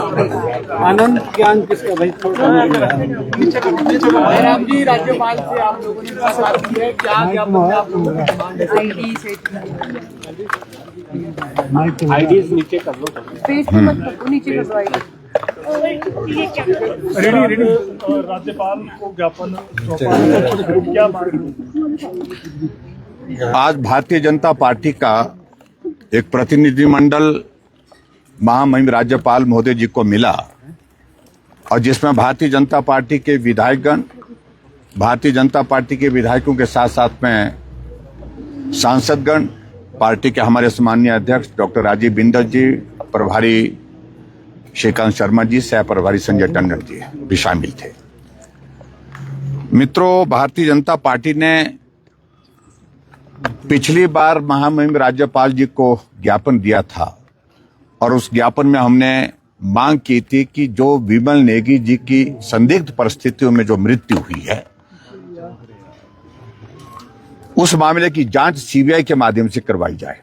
आनंद ज्ञान किसका भाई? जयराम जी, राज्यपाल से आप लोगों ने बात की है, क्या ज्ञापन आप लोगों को? आईडी नीचे कर लो, पेज पे मत रखो, नीचे कर दो आईडी। रेडी राज्यपाल को ज्ञापन क्या मांग? आज भारतीय जनता पार्टी का एक प्रतिनिधिमंडल महामहिम राज्यपाल महोदय जी को मिला और जिसमें भारतीय जनता पार्टी के विधायकगण, भारतीय जनता पार्टी के विधायकों के साथ साथ में सांसदगण, पार्टी के हमारे सम्माननीय अध्यक्ष डॉक्टर राजीव बिंदल जी, प्रभारी श्रीकांत शर्मा जी, सह प्रभारी संजय टंडन जी भी शामिल थे। मित्रों, भारतीय जनता पार्टी ने पिछली बार महामहिम राज्यपाल जी को ज्ञापन दिया था और उस ज्ञापन में हमने मांग की थी कि जो विमल नेगी जी की संदिग्ध परिस्थितियों में जो मृत्यु हुई है, उस मामले की जांच सीबीआई के माध्यम से करवाई जाए,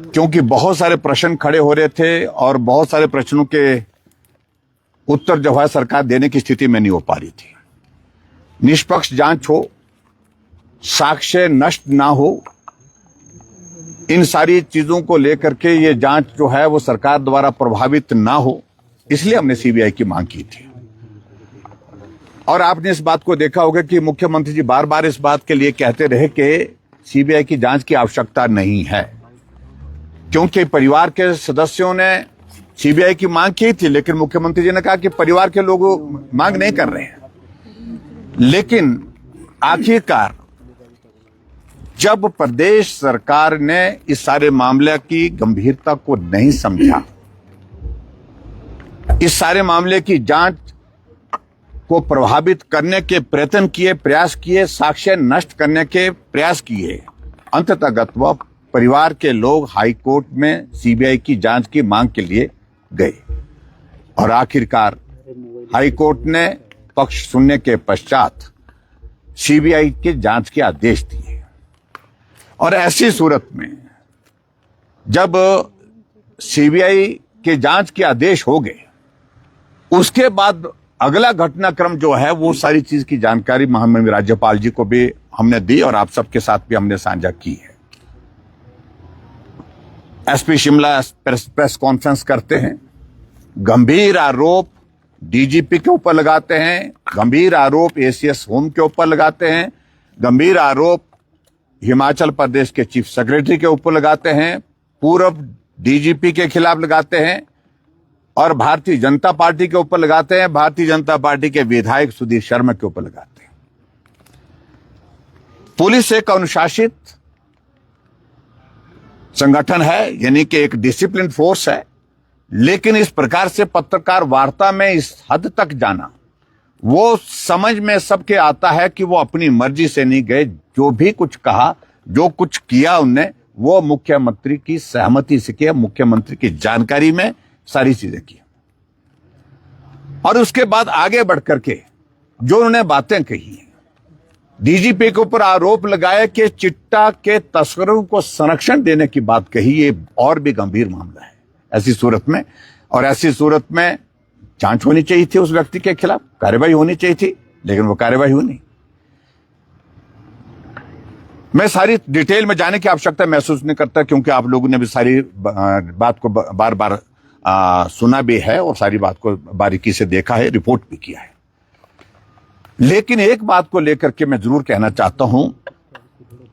क्योंकि बहुत सारे प्रश्न खड़े हो रहे थे और बहुत सारे प्रश्नों के उत्तर जो है सरकार देने की स्थिति में नहीं हो पा रही थी। निष्पक्ष जांच हो, साक्ष्य नष्ट ना हो, इन सारी चीजों को लेकर के ये जांच जो है वो सरकार द्वारा प्रभावित ना हो, इसलिए हमने सीबीआई की मांग की थी। और आपने इस बात को देखा होगा कि मुख्यमंत्री जी बार बार इस बात के लिए कहते रहे कि सीबीआई की जांच की आवश्यकता नहीं है, क्योंकि परिवार के सदस्यों ने सीबीआई की मांग की थी, लेकिन मुख्यमंत्री जी ने कहा कि परिवार के लोग मांग नहीं कर रहे हैं। लेकिन आखिरकार जब प्रदेश सरकार ने इस सारे मामले की गंभीरता को नहीं समझा, इस सारे मामले की जांच को प्रभावित करने के प्रयत्न किए, प्रयास किए, साक्ष्य नष्ट करने के प्रयास किए, अंततः वह परिवार के लोग हाई कोर्ट में सीबीआई की जांच की मांग के लिए गए और आखिरकार हाई कोर्ट ने पक्ष सुनने के पश्चात सीबीआई के जांच के आदेश दिए। और ऐसी सूरत में जब सीबीआई के जांच के आदेश हो गए, उसके बाद अगला घटनाक्रम जो है वो सारी चीज की जानकारी महामहिम राज्यपाल जी को भी हमने दी और आप सबके साथ भी हमने साझा की है। एसपी शिमला प्रेस कॉन्फ्रेंस करते हैं, गंभीर आरोप डीजीपी के ऊपर लगाते हैं, गंभीर आरोप एसीएस होम के ऊपर लगाते हैं, गंभीर आरोप हिमाचल प्रदेश के चीफ सेक्रेटरी के ऊपर लगाते हैं, पूर्व डीजीपी के खिलाफ लगाते हैं और भारतीय जनता पार्टी के ऊपर लगाते हैं, भारतीय जनता पार्टी के विधायक सुधीर शर्मा के ऊपर लगाते हैं। पुलिस एक अनुशासित संगठन है, यानी कि एक डिसिप्लिन फोर्स है, लेकिन इस प्रकार से पत्रकार वार्ता में इस हद तक जाना, वो समझ में सबके आता है कि वो अपनी मर्जी से नहीं गए। जो भी कुछ कहा, जो कुछ किया उनने, वो मुख्यमंत्री की सहमति से किया, मुख्यमंत्री की जानकारी में सारी चीजें की। और उसके बाद आगे बढ़ करके जो उन्होंने बातें कही हैं, डीजीपी के ऊपर आरोप लगाया कि चिट्टा के तस्करों को संरक्षण देने की बात कही, ये और भी गंभीर मामला है। ऐसी सूरत में जांच होनी चाहिए थी, उस व्यक्ति के खिलाफ कार्रवाई होनी चाहिए थी, लेकिन वो कार्रवाई हुई नहीं। मैं सारी डिटेल में जाने की आवश्यकता महसूस नहीं करता, क्योंकि आप लोगों ने भी सारी बात को बार बार सुना भी है और सारी बात को बारीकी से देखा है, रिपोर्ट भी किया है। लेकिन एक बात को लेकर के मैं जरूर कहना चाहता हूं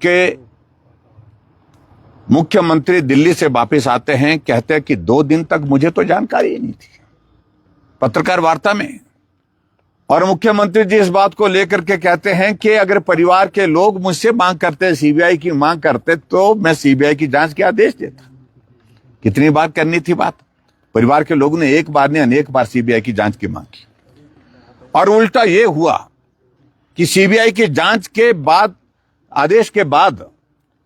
कि मुख्यमंत्री दिल्ली से वापस आते हैं, कहते हैं कि 2 दिन तक मुझे तो जानकारी ही नहीं थी पत्रकार वार्ता में। और मुख्यमंत्री जी इस बात को लेकर के कहते हैं कि अगर परिवार के लोग मुझसे मांग करते, सीबीआई की मांग करते, तो मैं सीबीआई की जांच के आदेश देता। कितनी बार करनी थी बात? परिवार के लोगों ने एक बार नहीं अनेक बार सीबीआई की जांच की मांग की। और उल्टा ये हुआ कि सीबीआई की जांच के बाद, आदेश के बाद,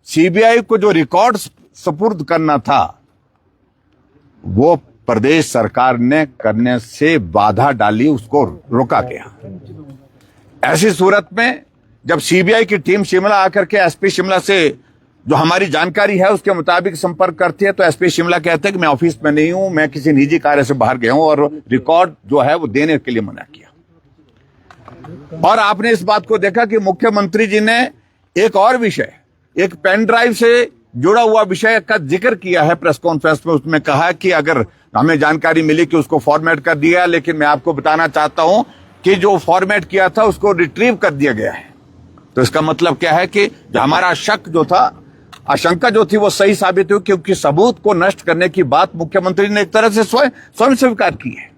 सीबीआई को जो रिकॉर्ड सुपुर्द करना था वो प्रदेश सरकार ने करने से बाधा डाली, उसको रोका गया। ऐसी सूरत में जब सीबीआई की टीम शिमला आकर के एसपी शिमला से जो हमारी जानकारी है उसके मुताबिक संपर्क करती है तो एसपी शिमला कहते हैं कि मैं ऑफिस में नहीं हूं, मैं किसी निजी कार्य से बाहर गया हूं, और रिकॉर्ड जो है वो देने के लिए मना किया। और आपने इस बात को देखा कि मुख्यमंत्री जी ने एक और विषय, एक पेन ड्राइव से जुड़ा हुआ विषय का जिक्र किया है प्रेस कॉन्फ्रेंस में। उसमें कहा कि अगर हमें जानकारी मिली कि उसको फॉर्मेट कर दिया, लेकिन मैं आपको बताना चाहता हूं कि जो फॉर्मेट किया था उसको रिट्रीव कर दिया गया है। तो इसका मतलब क्या है कि हमारा शक जो था, आशंका जो थी, वो सही साबित हुई, क्योंकि सबूत को नष्ट करने की बात मुख्यमंत्री ने एक तरह से स्वयं स्वीकार की है।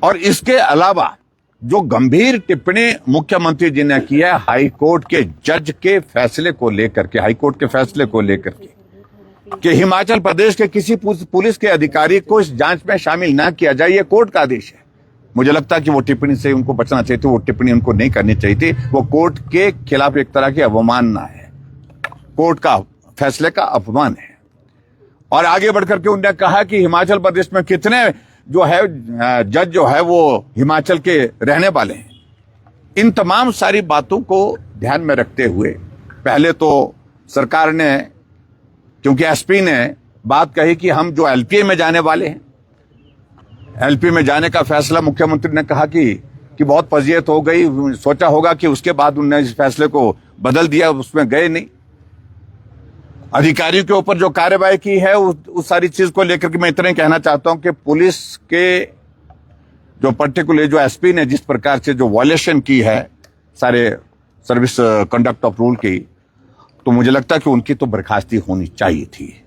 और इसके अलावा जो गंभीर टिप्पणी मुख्यमंत्री जी ने की है हाई कोर्ट के जज के फैसले को लेकर के, हाई कोर्ट के फैसले को लेकर के, कि हिमाचल प्रदेश के किसी पुलिस के अधिकारी को इस जांच में शामिल ना किया जाए, ये कोर्ट का आदेश है। मुझे लगता है कि वो टिप्पणी से उनको बचना चाहिए थी, वो टिप्पणी उनको नहीं करनी चाहिए थी। वो कोर्ट के खिलाफ एक तरह की अवमानना है, कोर्ट का फैसले का अपमान है। और आगे बढ़कर के उन्होंने कहा कि हिमाचल प्रदेश में कितने जो है जज जो है वो हिमाचल के रहने वाले हैं। इन तमाम सारी बातों को ध्यान में रखते हुए पहले तो सरकार ने, क्योंकि एसपी ने बात कही कि हम जो एलपीए में जाने वाले हैं, एलपी में जाने का फैसला मुख्यमंत्री ने कहा कि बहुत फजीयत हो गई, सोचा होगा कि उसके बाद उन्होंने इस फैसले को बदल दिया, उसमें गए नहीं। अधिकारियों के ऊपर जो कार्रवाई की है उस सारी चीज को लेकर के मैं इतना ही कहना चाहता हूं कि पुलिस के जो पर्टिकुलर जो एसपी ने जिस प्रकार से जो वॉयलेशन की है सारे सर्विस कंडक्ट ऑफ रूल की, तो मुझे लगता है कि उनकी तो बर्खास्ती होनी चाहिए थी।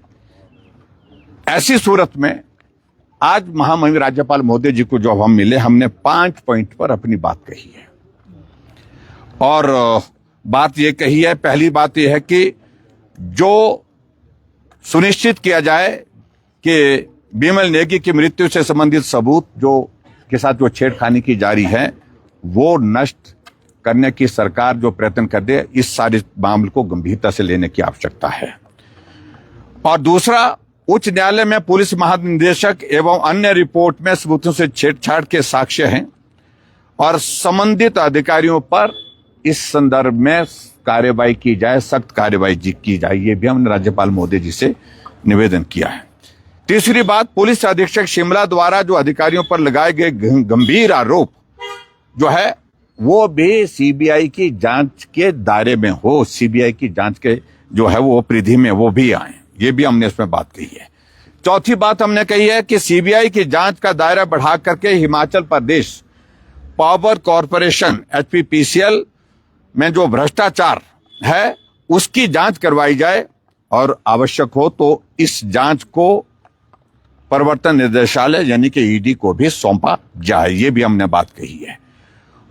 ऐसी सूरत में आज महामहिम राज्यपाल महोदय जी को जब हम मिले, हमने 5 पॉइंट पर अपनी बात कही है। और बात यह कही है, पहली बात यह है कि जो सुनिश्चित किया जाए कि बिमल नेगी की मृत्यु से संबंधित सबूत जो के साथ जो छेड़खानी की जारी है वो नष्ट करने की सरकार जो प्रयत्न कर दे, इस सारे मामले को गंभीरता से लेने की आवश्यकता है। और दूसरा, उच्च न्यायालय में पुलिस महानिदेशक एवं अन्य रिपोर्ट में सबूतों से छेड़छाड़ के साक्ष्य हैं और संबंधित अधिकारियों पर इस संदर्भ में कार्यवाही की जाए, सख्त कार्यवाही की जाए, ये भी हमने राज्यपाल महोदय जी से निवेदन किया है। तीसरी बात, पुलिस अधीक्षक शिमला द्वारा जो अधिकारियों पर लगाए गए गंभीर आरोप जो है वो भी सीबीआई की जांच के दायरे में हो, सीबीआई की जांच के जो है वो परिधि में वो भी आए, ये भी हमने इसमें बात कही है। चौथी बात हमने कही है कि सीबीआई की जांच का दायरा बढ़ा करके हिमाचल प्रदेश पावर कॉरपोरेशन एचपीपीसीएल में जो भ्रष्टाचार है उसकी जांच करवाई जाए और आवश्यक हो तो इस जांच को प्रवर्तन निदेशालय यानी कि ईडी को भी सौंपा जाए, ये भी हमने बात कही है।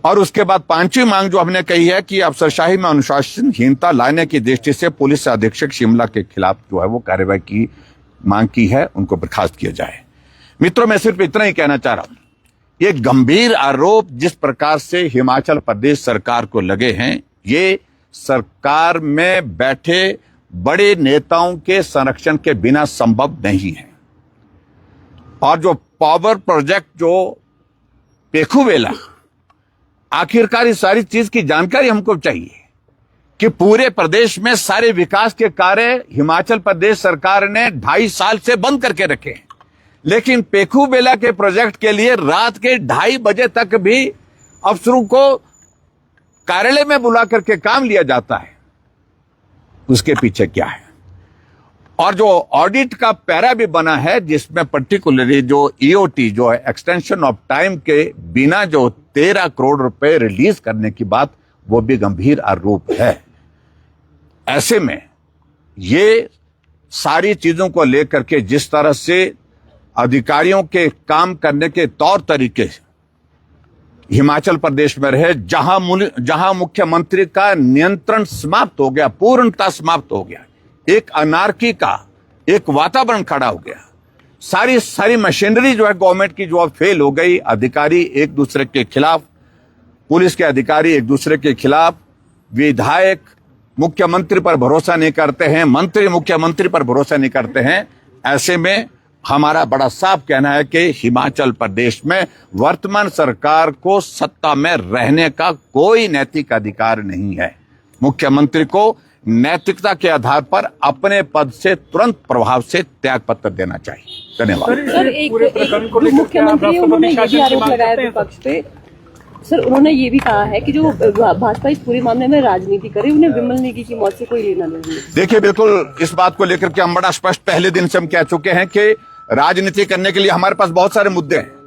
और उसके बाद पांचवी मांग जो हमने कही है कि अफसरशाही में अनुशासनहीनता लाने की दृष्टि से पुलिस अधीक्षक शिमला के खिलाफ जो है वो कार्रवाई की मांग की है, उनको बर्खास्त किया जाए। मित्रों, मैं सिर्फ इतना ही कहना चाह रहा हूं, ये गंभीर आरोप जिस प्रकार से हिमाचल प्रदेश सरकार को लगे हैं, ये सरकार में बैठे बड़े नेताओं के संरक्षण के बिना संभव नहीं है। और जो पावर प्रोजेक्ट जो पेखुवेला, आखिरकार इस सारी चीज की जानकारी हमको चाहिए कि पूरे प्रदेश में सारे विकास के कार्य हिमाचल प्रदेश सरकार ने 2.5 साल से बंद करके रखे हैं, लेकिन पेखुवेला के प्रोजेक्ट के लिए रात के 2:30 बजे तक भी अफसरों को कार्यालय में बुला करके काम लिया जाता है। उसके पीछे क्या है? और जो ऑडिट का पैरा भी बना है जिसमें पर्टिकुलरली जो ईओटी जो है एक्सटेंशन ऑफ टाइम के बिना जो 13 करोड़ रुपए रिलीज करने की बात, वो भी गंभीर आरोप है। ऐसे में ये सारी चीजों को लेकर के जिस तरह से अधिकारियों के काम करने के तौर तरीके हिमाचल प्रदेश में रहे, जहां मुख्यमंत्री का नियंत्रण समाप्त हो गया, पूर्णतः समाप्त हो गया, एक अनार्की का एक वातावरण खड़ा हो गया, सारी मशीनरी जो है गवर्नमेंट की जो फेल हो गई, अधिकारी एक दूसरे के खिलाफ, पुलिस के अधिकारी एक दूसरे के खिलाफ, विधायक मुख्यमंत्री पर भरोसा नहीं करते हैं, मंत्री मुख्यमंत्री पर भरोसा नहीं करते हैं। ऐसे में हमारा बड़ा साफ कहना है कि हिमाचल प्रदेश में वर्तमान सरकार को सत्ता में रहने का कोई नैतिक अधिकार नहीं है। मुख्यमंत्री को नैतिकता के आधार पर अपने पद से तुरंत प्रभाव से त्याग पत्र देना चाहिए। धन्यवाद। सर, एक मुख्यमंत्री उन्होंने ये भी आरोप लगाया विपक्ष पे। सर, उन्होंने ये भी कहा है कि जो भाजपा इस पूरे मामले में राजनीति करे, उन्हें विमल नेगी की मौत से कोई लेना नहीं है। देखिए, बिल्कुल इस बात को लेकर के हम बड़ा स्पष्ट पहले दिन से हम कह चुके हैं कि राजनीति करने के लिए हमारे पास बहुत सारे मुद्दे हैं।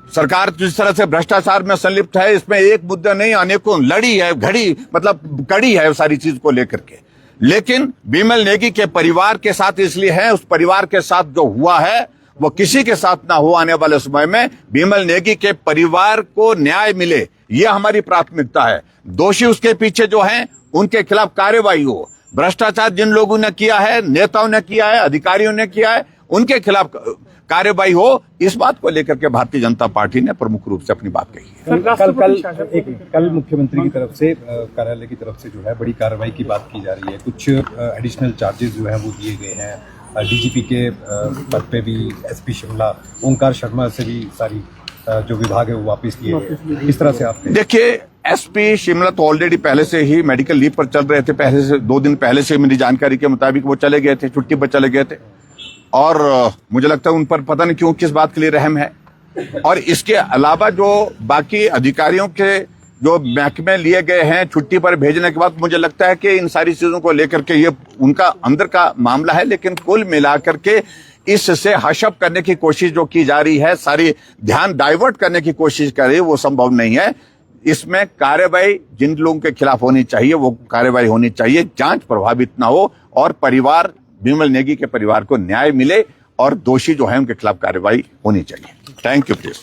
सरकार जिस तरह से भ्रष्टाचार में संलिप्त है, इसमें एक मुद्दा नहीं, अनेकों लड़ी है, घड़ी मतलब कड़ी है सारी चीज को लेकर के। लेकिन बिमल नेगी के परिवार के साथ इसलिए है, उस परिवार के साथ जो हुआ है वो किसी के साथ ना हो आने वाले समय में। बिमल नेगी के परिवार को न्याय मिले, यह हमारी प्राथमिकता है। दोषी उसके पीछे जो हैं उनके खिलाफ कार्रवाई हो। भ्रष्टाचार जिन लोगों ने किया है, नेताओं ने किया है, अधिकारियों ने किया है, उनके खिलाफ कार्रवाई हो। इस बात को लेकर के भारतीय जनता पार्टी ने प्रमुख रूप से अपनी बात कही है। कल मुख्यमंत्री की तरफ से कार्यालय की तरफ से जो है बड़ी कार्रवाई की बात की जा रही है। कुछ एडिशनल चार्जेस जो है वो दिए गए हैं। डीजीपी के पद पे भी एसपी शिमला ओंकार शर्मा से भी सारी जो विभाग है वो वापस लिए गए। इस तरह से आप देखिए, एसपी शिमला तो ऑलरेडी पहले से ही मेडिकल लीव पर चल रहे थे। पहले से 2 दिन पहले से मेरी जानकारी के मुताबिक वो चले गए थे, छुट्टी पर चले गए थे। और मुझे लगता है उन पर पता नहीं क्यों किस बात के लिए रहम है। और इसके अलावा जो बाकी अधिकारियों के जो महकमे लिए गए हैं छुट्टी पर भेजने के बाद, मुझे लगता है कि इन सारी चीजों को लेकर के ये उनका अंदर का मामला है। लेकिन कुल मिलाकर के इससे हशप करने की कोशिश जो की जा रही है, सारी ध्यान डाइवर्ट करने की कोशिश कर रही है, वो संभव नहीं है। इसमें कार्रवाई जिन लोगों के खिलाफ होनी चाहिए वो कार्रवाई होनी चाहिए, जांच प्रभावित ना हो और परिवार बिमल नेगी के परिवार को न्याय मिले और दोषी जो है उनके खिलाफ कार्रवाई होनी चाहिए। Thank you please.